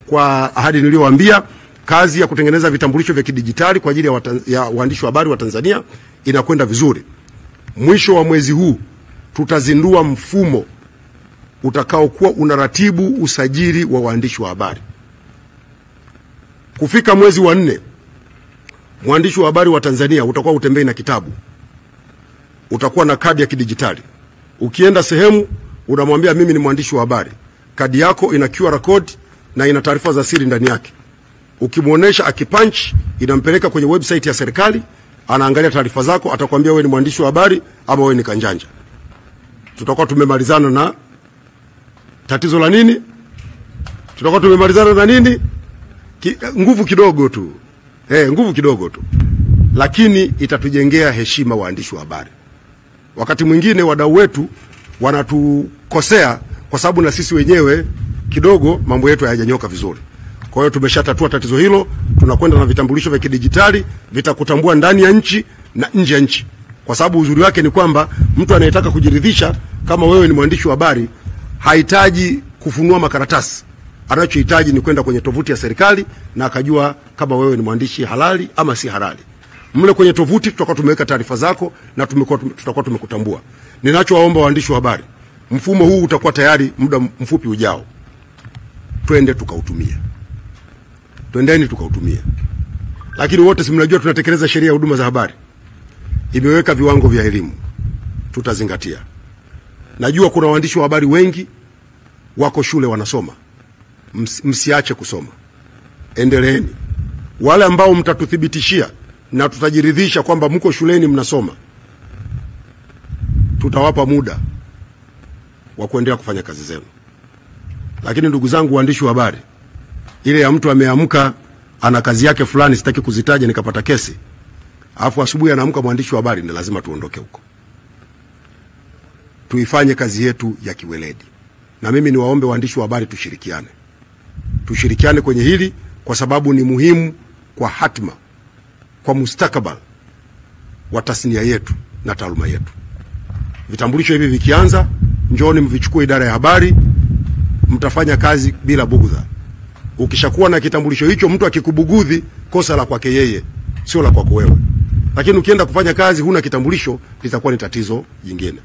kwa ahadi niliyowaambia, kazi ya kutengeneza vitambulisho vya kidijitali kwa ajili ya waandishi wa habari wa Tanzania inakwenda vizuri. Mwisho wa mwezi huu tutazindua mfumo utakaokuwa unaratibu usajili wa waandishi wa habari. Kufika mwezi wa 4, mwandishi wa habari wa Tanzania utakuwa utembei na kitabu. Utakuwa na kadi ya kidijitali. Ukienda sehemu unamwambia mimi ni mwandishi wa habari. Kadi yako ina QR code na ina taarifa za siri ndani yake. Ukimuonesha akipunch, inampeleka kwenye website ya serikali, anaangalia taarifa zako, atakwambia wewe ni mwandishi wa habari ama wewe ni kanjanja. Tutakuwa tumemalizana na tatizo la nini? Tutakuwa tumemalizana na nini? Nguvu kidogo tu. Nguvu kidogo tu. Lakini itatujengea heshima waandishi wa habari. Wakati mwingine wadau wetu wanatukosea kwa sababu na sisi wenyewe kidogo mambo yetu hayajanyoka vizuri. Kwa hiyo tumeshatatua tatizo hilo. Tunakwenda na vitambulisho vya kidijitali, vitakutambua ndani ya nchi na nje ya nchi. Kwa sababu uzuri wake ni kwamba mtu anayetaka kujiridhisha kama wewe ni mwandishi wa habari hahitaji kufunua makaratasi. Anachohitaji ni kwenda kwenye tovuti ya serikali na akajua kama wewe ni mwandishi halali ama si halali. Mle kwenye tovuti tutakuwa tumeweka taarifa zako na tutakuwa tumekutambua. Ninachowaomba waandishi wa habari, mfumo huu utakuwa tayari muda mfupi ujao. Twende tukautumie. Twendeni tukautumie. Lakini wote si mnajua tunatekeleza sheria ya huduma za habari. Imeweka viwango vya elimu. Tutazingatia. Najua kuna waandishi wa habari wengi wako shule wanasoma. Msiache kusoma. Endeleeni. Wale ambao mtatuthibitishia na tutajiridhisha kwamba mko shuleni mnasoma, tutawapa muda wa kuendelea kufanya kazi zenu. Lakini ndugu zangu waandishi wa habari, ile ya mtu ameamka ana kazi yake fulani sitaki kuzitaja nikapata kesi, alafu asubuhi anaamka mwandishi wa habari, ni lazima tuondoke huko. Tuifanye kazi yetu ya kiweledi. Na mimi niwaombe waandishi wa habari tushirikiane. Tushirikiane kwenye hili kwa sababu ni muhimu kwa hatima, kwa mustakabali wa tasnia yetu na taaluma yetu. Vitambulisho hivi vikianza, njooni mvichukue idara ya habari, mtafanya kazi bila bugudha. Ukishakuwa na kitambulisho hicho, mtu akikubugudhi, kosa la kwake yeye, sio la kwako wewe. Lakini ukienda kufanya kazi huna kitambulisho, litakuwa ni tatizo jingine.